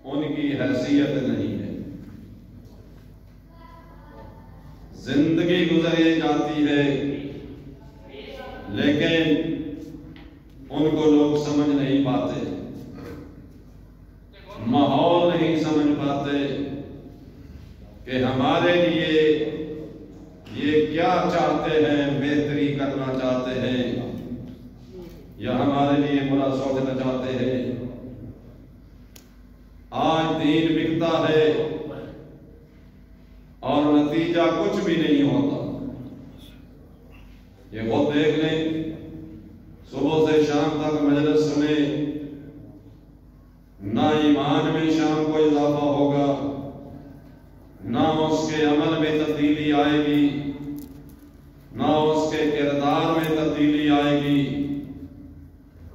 ان کی حیثیت نہیں ہے۔ زندگی گزری جاتی ہے لیکن ان کو لوگ سمجھ نہیں پاتے، ماحول نہیں سمجھ پاتے کہ ہمارے لیے یہ کیا چاہتے ہیں، بہتری کرنا چاہتے ہیں یا ہمارے لیے برا سوچنا چاہتے ہیں۔ آج دین بکتا ہے اور نتیجہ کچھ بھی نہیں ہوتا۔ یہ خود دیکھ لیں، صبح سے شام تک مجلس میں نہ ایمان میں شام کو اضافہ ہوگا، نہ اس کے عمل میں تبدیلی آئے گی، نہ اس کے کردار میں تبدیلی آئے گی،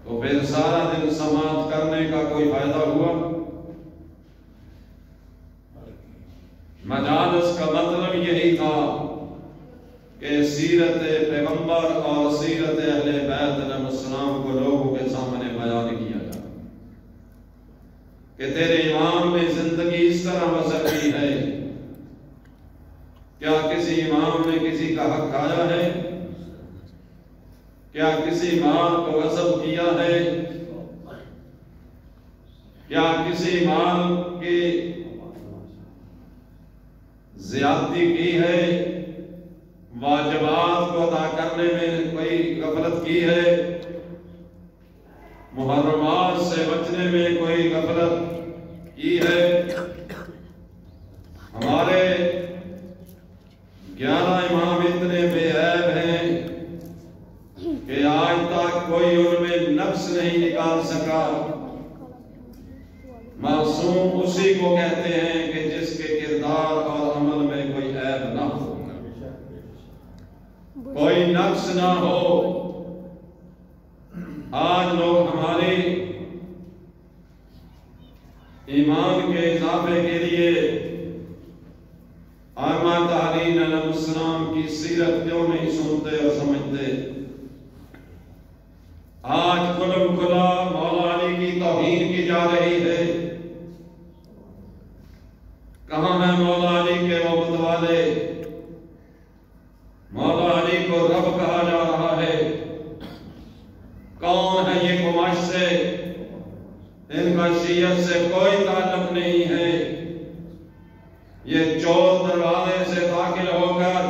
تو پھر سارا دن سماعت کرنے کا کوئی فائدہ ہوا؟ مجالس کا مطلب یہی تھا کہ سیرت پیغمبر اور سیرت اہل بیت علیہ السلام کو لوگوں کے سامنے بیان کیا جائے کہ تیرے امام نے زندگی اس طرح بسر کی ہے۔ کیا کسی امام نے کسی کا حق کھایا ہے؟ کیا کسی مال کو غصب کیا ہے؟ کیا کسی مال کی زیادتی کی ہے؟ واجبات کو ادا کرنے میں کوئی غفلت کی ہے؟ محرمات سے بچنے میں کوئی غفلت کی ہے؟ ہمارے 11 امام اتنے بے عیب ہیں کہ آج تک کوئی ان میں نقص نہیں نکال سکا۔ معصوم اسی کو کہتے ہیں کہ جس کے کردار اور عمل میں کوئی عیب نہ ہو، کوئی نقص نہ ہو۔ آج لوگ ہمارے ایمان کے اضافے کے لیے آئمہ طاہرین علیہ السلام کی سیرت کیوں نہیں سنتے اور سمجھتے؟ آج کلم کلا مولا علی کی توہین کی جا رہی ہے۔ کہاں ہے مولا علی کے وہ متوالے؟ مولا علی کو رب کہا جا رہا ہے۔ کون ہے یہ قماش سے؟ ان کا شیعت سے کوئی تعلق نہیں ہے۔ یہ چور دروازے سے داخل ہو کر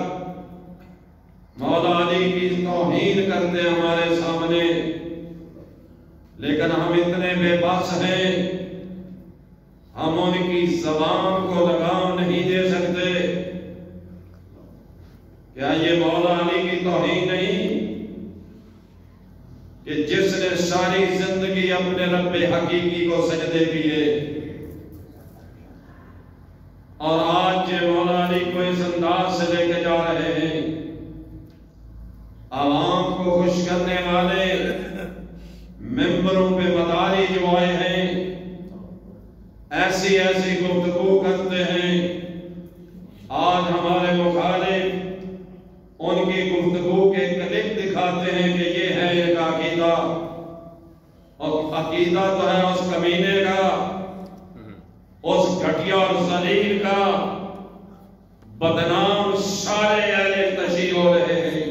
مولا علی کی توہین کرتے ہمارے سامنے، لیکن ہم اتنے بے بس ہیں، ہم ان کی زبان کو لگام نہیں دے سکتے۔ کیا یہ مولا علی کی توہین نہیں کہ جس نے ساری زندگی اپنے رب حقیقی کو سجدے کیے، اور آج مولا علی کو اس انداز سے لے کے جا رہے ہیں؟ عوام کو خوش کرنے والے ممبروں پہ مداری جو آئے ہیں، ایسی ایسی گفتگو کرتے ہیں۔ آج ہمارے مخالف ان کی گفتگو کے کلپ دکھاتے ہیں کہ یہ ہے ان کا عقیدہ، اور عقیدہ تو ہے اس کمینے کا، اس گھٹیا اور ذلیل کا۔ بدنام سارے اہل تشیع ہو رہے ہیں،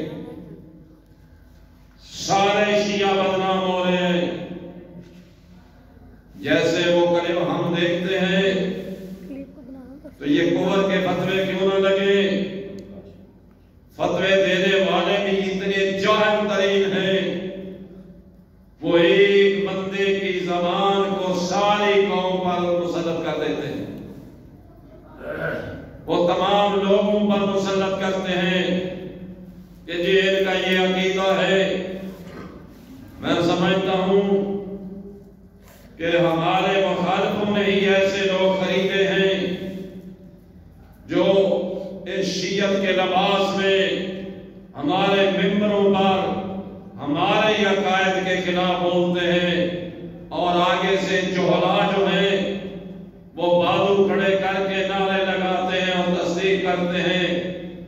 سارے شیعہ بدنام ہو رہے ہیں۔ جیسے وہ کلپ ہم دیکھتے ہیں تو یہ کفر کے فتوے کیوں نہ لگے؟ فتوے دینے والے بھی اتنے جاہل ترین ہیں، وہ ایک بندے کی زبان کو ساری قوم پر مسلط کر دیتے ہیں، وہ تمام لوگوں پر مسلط کرتے ہیں کہ جی ان کا یہ عقیدہ ہے۔ میں سمجھتا ہوں کہ ہمارے مخالفوں نے ہی ایسے لوگ خریدے ہیں جو اس شیعت کے لباس میں ہمارے ممبروں پر ہمارے عقائد کے خلاف بولتے ہیں، اور آگے سے جہلا جو ہیں وہ بازو کھڑے کر کے نعرے لگاتے ہیں اور تصدیق کرتے ہیں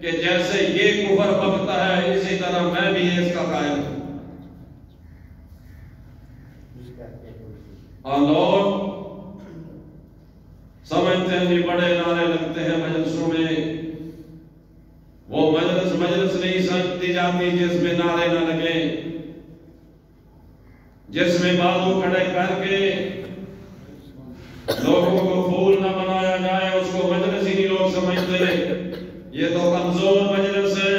کہ جیسے یہ کفر بکتا ہے اسی طرح میں بھی اس کا قائل ہوں۔ اور لوگ سمجھتے ہیں کہ بڑے نعرے لگتے ہیں مجلسوں میں، وہ مجلس نہیں سمجھتی جاتی جس میں نعرے نہ لگیں، جس میں بازو کھڑے کر کے لوگوں کو پھول نہ بنایا جائے، اس کو مجلس ہی نہیں لوگ سمجھتے، یہ تو کمزور مجلس ہے۔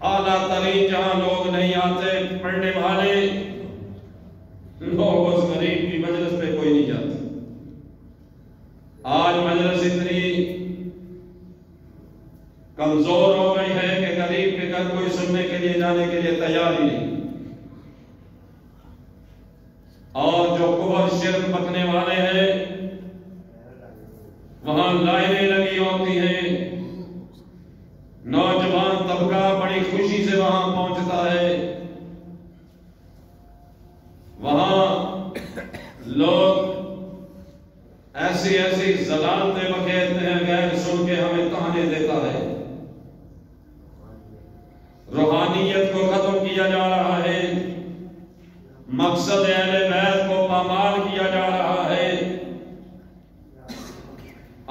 اعلیٰ ترین جہاں لوگ نہیں آتے پڑھنے والے لوگ، اس غریب کی مجلس پہ کوئی نہیں جاتا۔ آج مجلس اتنی کمزور ہو گئی ہے کہ غریب کے گھر کوئی سننے کے لیے جانے کے لیے تیار ہی نہیں، اور جو کفر شرک پکنے والے ہیں وہاں لائنیں لگی ہوتی ہیں، نوجوان طبقہ بڑی خوشی سے وہاں پہنچتا ہے، وہاں لوگ ایسی ایسی ضلالتیں بکھیرتے ہیں، غیر سن کے ہمیں تانے دیتا ہے۔ روحانیت کو ختم کیا جا رہا ہے، مقصد اہل بیت کو پامال کیا جا رہا ہے۔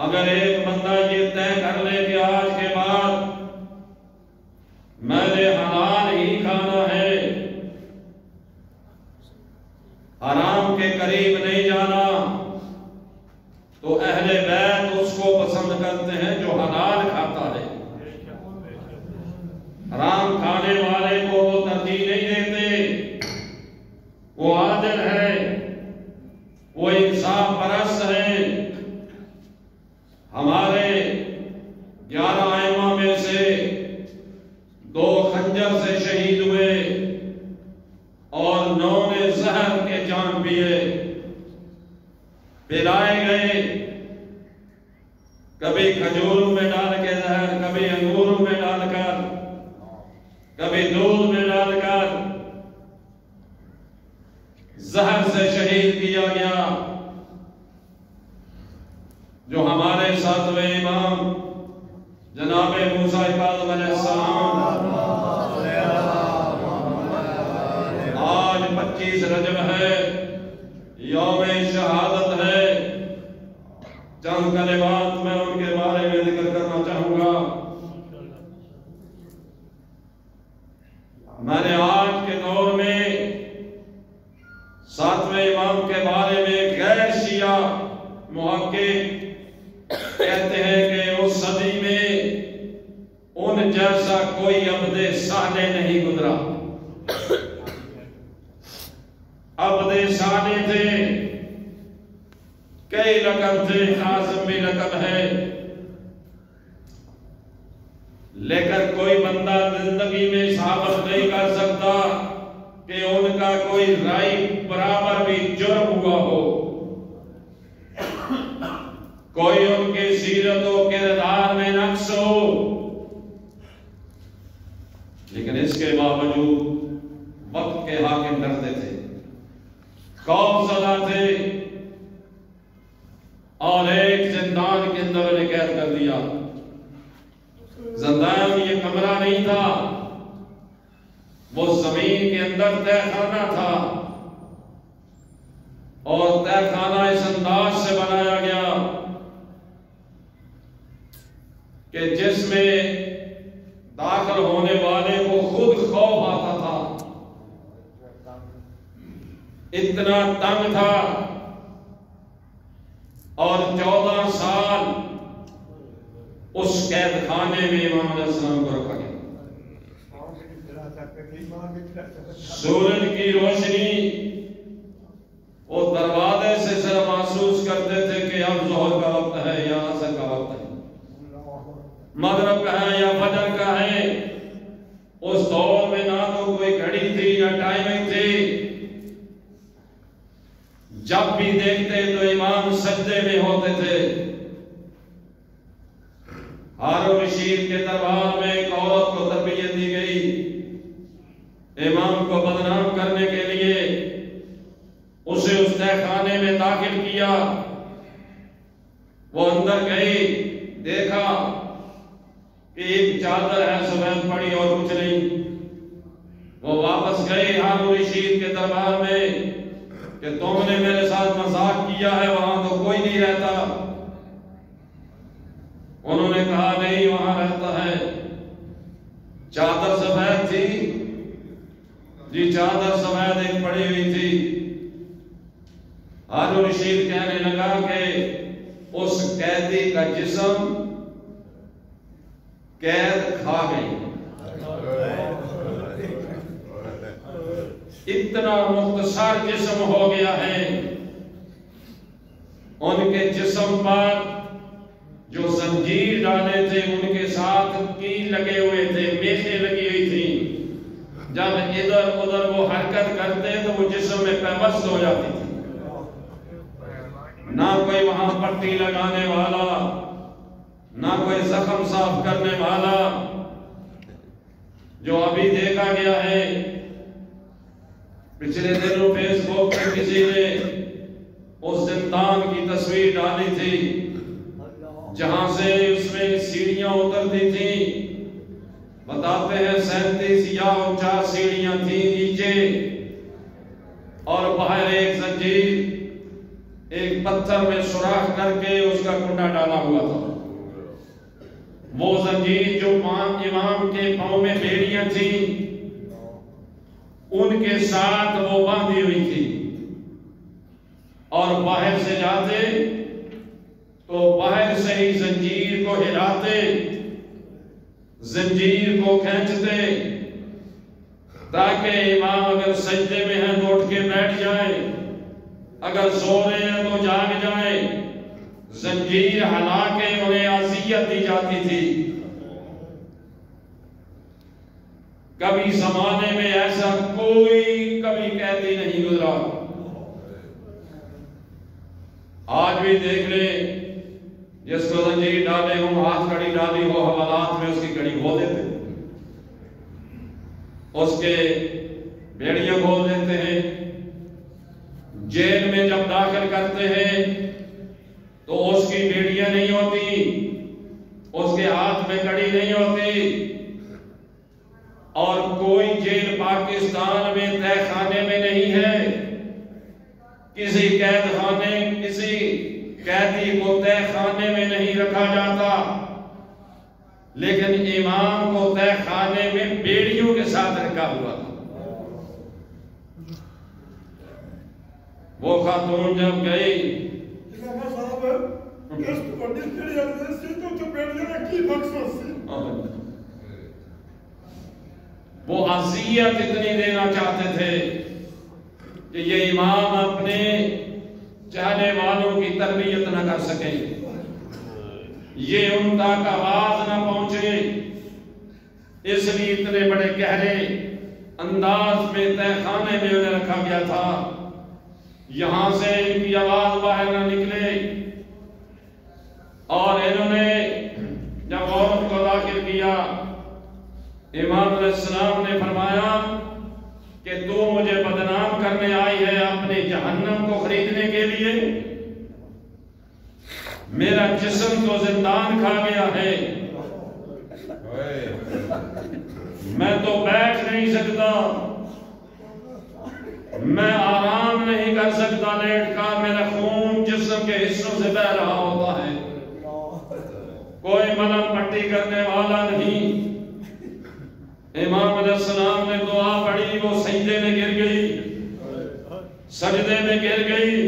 اگر ایک بندہ یہ طے کر لے کہ آج کے بعد میں نے حلال ہی کھانا ہے، حرام کے قریب نہیں جانا، تو اہل بیت اس کو پسند کرتے ہیں جو حلال کھاتا ہے۔ حرام کھانے والے کو وہ ترجیح نہیں دیتے، وہ عادل ہے، وہ انصاف پرست ہے۔ ہمارے 11 ائمہ میں سے 2 خنجر سے شہید ہوئے اور 9 نے زہر کے جام پیے، پلائے گئے، کبھی کھجوروں میں ڈال کے زہر، کبھی انگوروں میں ڈال کر، کبھی دودھ میں ڈال کر زہر سے شہید کیا گیا۔ جو ہمارے 7ویں امام جناب موسیٰ کاظم علیہ السلام، آج 25 رجب ہے، یوم شہادت ہے، چند کلمات میں ان کے بارے میں ذکر کرنا چاہوں گا۔ میں نے آج کے دور میں 7ویں امام کے بارے میں غیر شیعہ محقق کہتے ہیں کہ اس صدی میں ان جیسا کوئی عبد صالح نہیں گزرا۔ عبد صالح تھے، کئی لقب تھے، قاسم بھی لقب ہے، لیکن کوئی بندہ زندگی میں ثابت نہیں کر سکتا کہ ان کا کوئی رائی برابر بھی جرم ہوا ہو، کوئی ان کی سیرت و کردار میں نقص ہو، لیکن اس کے باوجود وقت کے حاکم ڈرتے تھے، خوف زدہ تھے، اور ایک زندان کے اندر انہیں قید کر دیا۔ زندان یہ کمرہ نہیں تھا، وہ زمین کے اندر تہ خانہ تھا، اور تہ خانہ اس انداز سے بنایا گیا کہ جس میں داخل ہونے والے کو خود خوف آتا تھا، اتنا تنگ تھا، اور 14 سال اس قید خانے میں امام علیہ السلام کو رکھا گیا۔ سورج کی روشنی وہ دروازے سے صرف محسوس کرتے تھے کہ اب ظہر کا وقت ہے یا عصر کا وقت ہے، مغرب کا ہے یا فجر کا ہے۔ اس دور میں نہ تو کوئی گھڑی تھی یا ٹائمنگ تھی، جب بھی دیکھتے تو امام سجدے میں ہوتے تھے۔ ہارون رشید کے دربار میں ایک عورت کو تربیت دی گئی، امام کو بدنام کرنے کے لیے اسے اس تہ خانے میں داخل کیا۔ وہ اندر گئی، دیکھا کہ ایک چادر ہے سفید پڑی اور کچھ نہیں۔ وہ واپس گئی ہارون رشید کے دربار میں، کہ تم نے میرے ساتھ مذاق کیا ہے، وہاں تو کوئی نہیں رہتا۔ انہوں نے کہا نہیں، وہاں رہتا ہے۔ چادر سفید تھی جی، چادر سفید ایک پڑی ہوئی تھی۔ ہارون رشید کہنے لگا کہ اس قیدی کا جسم قید کھا گئی، اتنا مختصر جسم ہو گیا ہے۔ ان کے جسم پر جو زنجیر ڈالے تھے، ان کے ساتھ کیل لگے ہوئے تھے، میخیں لگی ہوئی تھی۔ جب ادھر ادھر وہ حرکت کرتے تو وہ جسم میں پیوست ہو جاتی تھی۔ نہ کوئی وہاں پٹی لگانے والا، نہ کوئی زخم صاف کرنے والا۔ جو ابھی دیکھا گیا ہے، پچھلے دنوں فیس بک پہ کسی نے اس زندان کی تصویر ڈالی تھی، جہاں سے اس میں سیڑھیاں اترتی تھیں۔ بتاتے ہیں 37 یا 49 سیڑھیاں تھیں نیچے، اور باہر ایک زنجیر ایک پتھر میں سوراخ کر کے اس کا کنڈا ڈالا ہوا تھا۔ وہ زنجیر جو امام کے پاؤں میں بیڑیاں تھیں، ان کے ساتھ وہ باندھی ہوئی تھی، اور باہر سے جاتے تو باہر سے ہی زنجیر کو ہلاتے، زنجیر کو کھینچتے، تاکہ امام اگر سجدے میں ہیں تو اٹھ کے بیٹھ جائیں، اگر سو رہے ہیں تو جاگ جائیں۔ زنجیر ہلا کے انہیں اذیت دی جاتی تھی۔ کبھی زمانے میں ایسا کوئی کبھی قیدی نہیں گزرا۔ آج بھی دیکھ لیں، جس کو زنجیر ڈالے ہوں، ہاتھ کڑی ڈالی ہو، حوالات میں اس کی کڑی کھول دیتے، اس کے بیڑیاں کھول دیتے ہیں۔ جیل میں جب داخل کرتے ہیں تو اس کی بیڑیاں نہیں ہوتی، اس کے ہاتھ میں کڑی نہیں ہوتی، اور کوئی جیل پاکستان میں تہہ خانے میں نہیں ہے۔ کسی قید خانے، کسی قیدی کو تہہ خانے میں نہیں رکھا جاتا، لیکن امام کو تہہ خانے میں بیڑیوں کے ساتھ رکھا ہوا تھا۔ وہ خاتون جب گئی، وہ اذیت اتنی دینا چاہتے تھے کہ یہ امام اپنے چاہنے والوں کی تربیت نہ کر سکیں، یہ ان تک آواز نہ پہنچے، اس لیے اتنے بڑے گہرے انداز میں تہہ خانے میں انہیں رکھا گیا تھا، یہاں سے ان کی آواز باہر نہ نکلے۔ اور انہوں نے جب عورت کو داخل کیا، امام علیہ السلام نے فرمایا کہ تو مجھے بدنام کرنے آئی ہے اپنے جہنم کو خریدنے کے لیے؟ میرا جسم تو زندان کھا گیا ہے، میں تو بیٹھ نہیں سکتا، میں آرام نہیں کر سکتا لیٹ کر، میرا خون جسم کے حصوں سے بہ رہا ہوتا ہے، کوئی ملم پٹی کرنے والا نہیں۔ امام علیہ السلام نے دعا پڑھی، وہ سجدے میں گر گئی، سجدے میں گر گئی،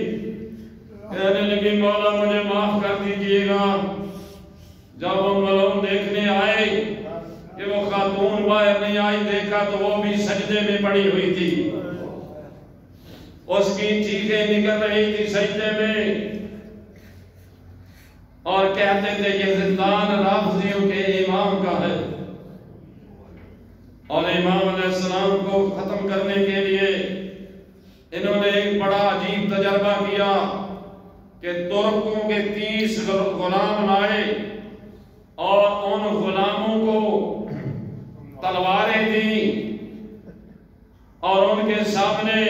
کہنے لگی مولا مجھے معاف کر دیجئے گا۔ جب وہ ملوم دیکھنے آئے کہ وہ خاتون باہر نہیں آئی، دیکھا تو وہ بھی سجدے میں پڑی ہوئی تھی، اس کی چیخیں نکل رہی تھی سجدے میں، اور کہتے تھے یہ زندان رافضیوں کے امام کا ہے۔ اور امام علیہ السلام کو ختم کرنے کے لیے انہوں نے ایک بڑا عجیب تجربہ کیا کہ ترکوں کے 30 غلام لائے، اور ان غلاموں کو تلواریں دیں، اور ان کے سامنے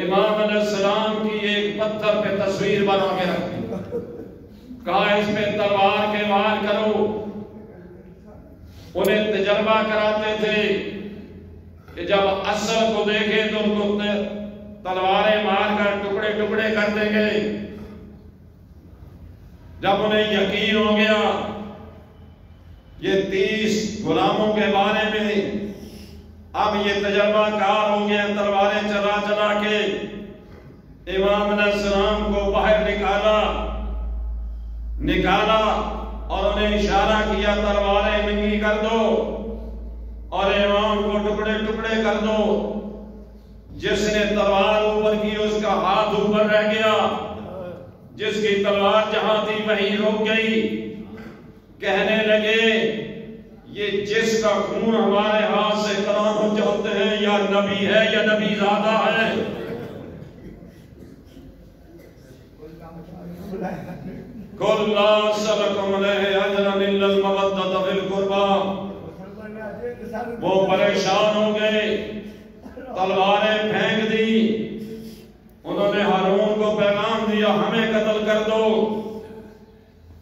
امام علیہ السلام کی ایک پتھر پہ تصویر بنا کے رکھی، کہا اس پہ تلوار کے وار کرو۔ انہیں تجربہ کراتے تھے کہ جب اصل کو دیکھیں تو ان کو تلواریں کر دیں گے۔ جب انہیں یقین ہو گیا یہ 30 غلاموں کے بارے میں، اب یہ تجربہ کار ہو گیا، تلواریں چلا چلا کے امام علیہ السلام کو باہر نکالا اور انہیں اشارہ کیا تلواریں ننگی کر دو اور امام کو ٹکڑے ٹکڑے کر دو۔ جس نے تلوار اوپر کی اس کا ہاتھ اوپر رہ گیا، جس کی تلوار جہاں تھی وہیں رک گئی۔ کہنے لگے یہ جس کا خون ہمارے ہاتھ سے ترام چاہتے ہیں یا نبی ہے یا نبی زادہ ہے۔ قُلْ لَا أَسْأَلُكُمْ عَلَيْهِ أَجْرًا إِلَّا الْمَوَدَّةَ فِي الْقُرْبَىٰ۔ وہ پریشان ہو گئے، تلواریں پھینک دی۔ انہوں نے ہارون کو پیغام دیا ہمیں قتل کر دو،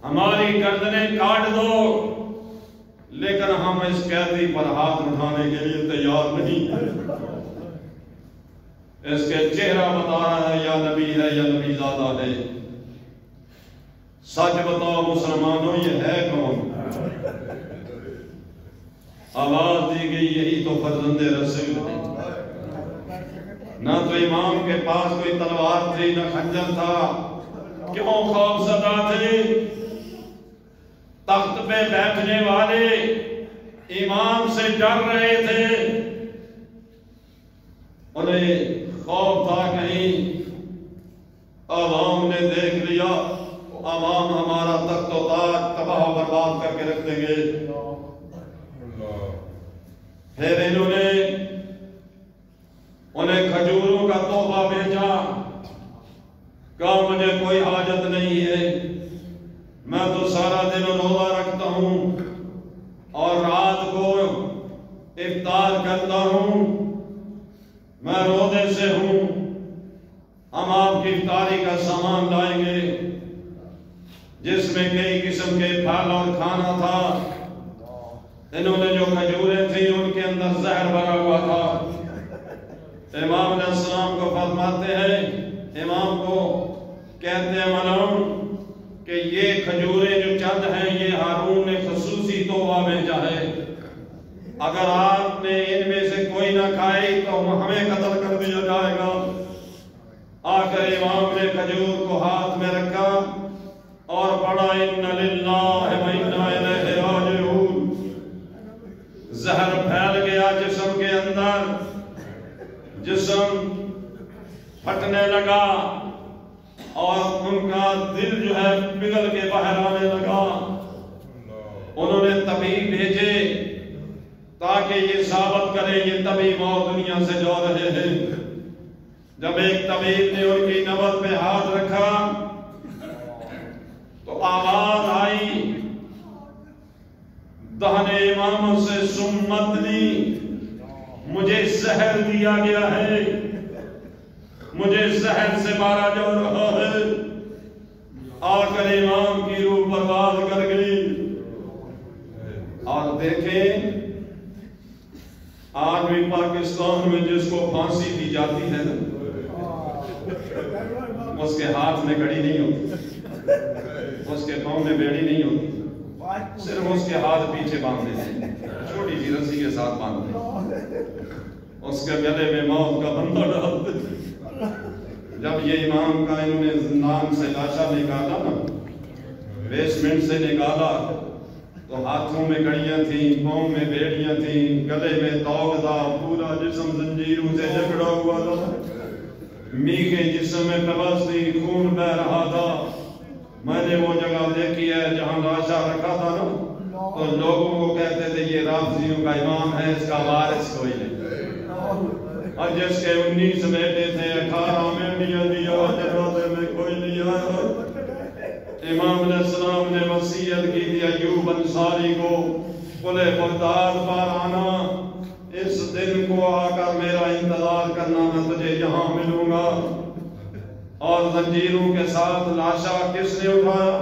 ہماری گردنیں کاٹ دو، لیکن ہم اس قیدی پر ہاتھ اٹھانے کے لیے تیار نہیں ہیں۔ اس کے چہرہ بتا رہا ہے یا نبی ہے یا نبی زادہ ہے۔ سچ بتاؤ مسلمانوں یہ ہے کون؟ آواز دی گئی یہی تو فرزند رسول ہے۔ نہ تو امام کے پاس کوئی تلوار تھی نہ خنجر تھا، کیوں خوف زدہ تھے؟ تخت پہ بیٹھنے والے امام سے ڈر رہے تھے، انہیں خوف تھا کہیں عوام نے دیکھ لیا، عوام ہمارا تخت و تاج تباہ و برباد کر کے رکھ دیں گے۔ پھر انہیں کھجوروں کا تحفہ بھیجا، کہا مجھے کوئی حاجت نہیں ہے، میں تو سارا دن روزہ رکھتا ہوں اور رات کو افطار کرتا ہوں، میں روزے سے ہوں، ہم آپ کی افطاری کا سامان لائیں گے جس میں کئی قسم کے پھل اور کھانا تھا۔ انہوں نے جو کھجوریں تھیں ان کے اندر زہر بھرا ہوا تھا۔ امام علیہ السلام کو فرماتے ہیں، امام کو کہتے ہیں ملعون کہ یہ کھجوریں جو چند ہیں یہ ہارون نے خصوصی تحفہ بھیجا ہے، اگر آپ نے ان میں سے کوئی نہ کھائی تو ہمیں قتل کر دیا جائے گا۔ آ کر امام نے کھجور کو ہاتھ میں رکھا اور پڑھا اِنَّ لِلَّهِ وَإِنَّا إِلَيْهِ رَاجِعُونَ۔ زہر پھیل گیا جسم کے اندر، جسم پھٹنے لگا اور ان کا دل جو ہے پگھل کے باہر آنے لگا۔ انہوں نے طبیب بھیجے تاکہ یہ ثابت کرے یہ طبیب اور دنیا سے جا رہے ہیں۔ جب ایک طبیب نے ان کی نبض پہ ہاتھ رکھا تو آواز آئی دہن امام سے سمتنی، مجھے زہر دیا گیا ہے، مجھے زہر سے مارا جا رہا ہے۔ آ کر امام کی روح پرواز کر گئی۔ اور دیکھیں آج بھی پاکستان میں جس کو پھانسی دی جاتی ہے اس کے ہاتھ میں گھڑی نہیں ہوتی، اس کے پاؤں میں بیڑی نہیں ہوتی، صرف اس کے ہاتھ پیچھے باندھ دیتے ہیں، چھوٹی سی رسی کے ساتھ باندھتے ہیں، اس کے گلے میں موت کا بندہ ڈالتے ہیں۔ جب یہ امام کا انہوں نے زندان سے لاشا نکالا نا، بیسمنٹ سے نکالا تو ہاتھوں میں گھڑیاں تھیں، پاؤں میں بیڑیاں تھیں، گلے میں توق تھا، پورا جسم زنجیروں سے جکڑا ہوا تھا، میگے جسم میں پیوست تھی، خون بہ رہا تھا۔ میں نے وہ جگہ دیکھی ہے جہاں لاشا رکھا تھا نا، تو لوگوں کو کہتے تھے یہ رافضیوں کا امام ہے، اس کا وارث کوئی نہیں۔ اور جس کے 19 بیٹے تھے، 18 بیٹیاں دیا، جنازے میں کوئی نہیں آیا۔ امام علیہ السلام نے وصیت کی تھی ایوب انصاری کو، قلعہ بغداد پر آنا، اس دن کو آ کر میرا انتظار کرنا، میں تجھے یہاں ملوں گا۔ اور زنجیروں کے ساتھ لاشا کس نے اٹھایا؟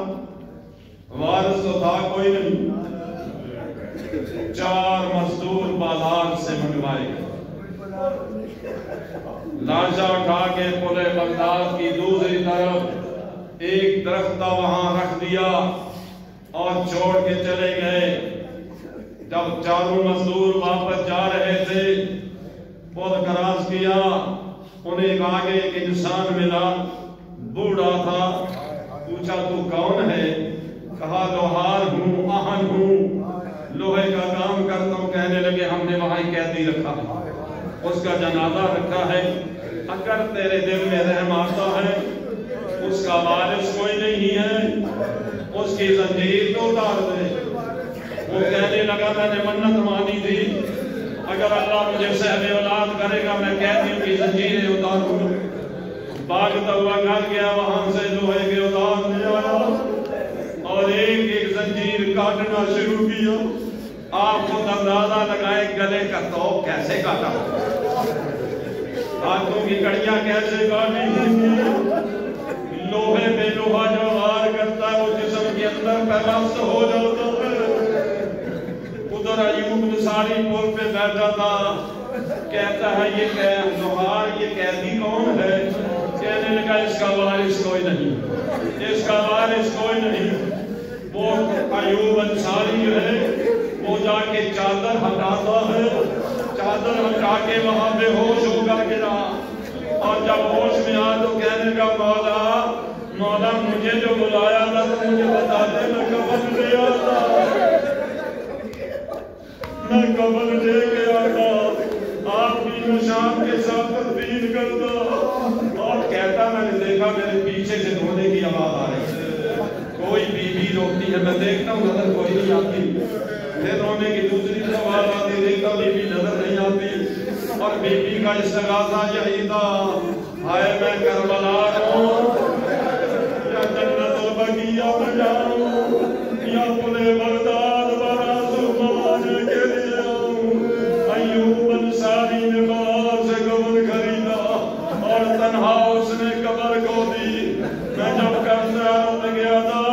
وارث تو تھا کوئی نہیں، 4 مزدور بازار سے منگوائے گئے، لاشا اٹھا کے پورے بغداد کی دوسری طرف ایک درخت وہاں رکھ دیا اور چھوڑ کے چلے گئے. جب چاروں مزدور واپس جا رہے تھے بہت کراس کیا. انہیں آگے ایک انسان ملا, بوڑھا تھا. پوچھا تو کون ہے؟ کہا لوہار ہوں, آہن ہوں, لوہے کا کام کرتا ہوں. کہنے لگے ہم نے وہاں قیدی رکھا ہے, اس کا جنازہ رکھا ہے. اگر تیرے دل میں رحم آتا ہے, اس کا وارث کوئی نہیں ہے, اس کی زنجیر تو اتار دے. وہ کہنے لگا میں نے منت مانی تھی, اگر اللہ مجھے صحب اولاد کرے گا میں قیدیوں کی زنجیریں اتاروں گا. بھاگتا ہوا گھر گیا, وہاں سے لوہے کے اتار لے آیا اور ایک ایک زنجیر کاٹنا شروع کیا. آپ خود اندازہ لگائے گلے کا توق کیسے کاٹا, ہاتھوں کی کڑیاں کیسے کاٹی. لوہے پہ لوہا جو وار کرتا ہے وہ جسم کے اندر پیوست ہو جاتا ہے. ادھر ایوب انصاری پول پہ بیٹھا تھا, کہتا ہے یہ لوہار یہ قیدی کون ہے؟ کہنے لگا اس کا وارث کوئی نہیں, اس کا وارث کوئی نہیں. وہ ایوب انصاری ہے, وہ جا کے چادر ہٹاتا ہے, چادر ہٹا کے وہاں بے ہوش ہو کر گرا. اور جب ہوش میں آ تو کہنے کا مولا مولا مجھے جو بلایا تھا تو مجھے بتا دے, میں کفن لے آتا, میں کفن لے کے آتا, آپ کی نشان کے ساتھ تدفین کرتا. اور کہتا میں نے دیکھا میرے پیچھے سے دھونے کی آواز آ رہی ہے, کوئی بی بی روکتی ہے, میں دیکھتا ہوں نظر کوئی نہیں آتی. پھر رونے کی دوسری آواز آتی, دیکھتا بی بی نظر نہیں آتی. اور بی بی کا استغاثہ یہی تھا, ہائے میں کربلا ہوں یا جنت البقیہ میں جاؤں یا پلے بغداد برا سلمان کے لیے آؤں. ایوب انصاری نے باہر سے قبر خریدا اور تنہا اس نے قبر کو دی. میں جب قبر گیا تھا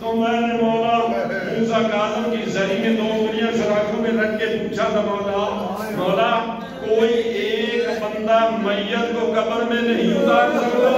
تو میں نے مولا موسیٰ کاظم کی زری میں 2 انگلیاں سراخوں میں رکھ کے پوچھا تھا, مولا کوئی ایک بندہ میت کو قبر میں نہیں اتار سکتا.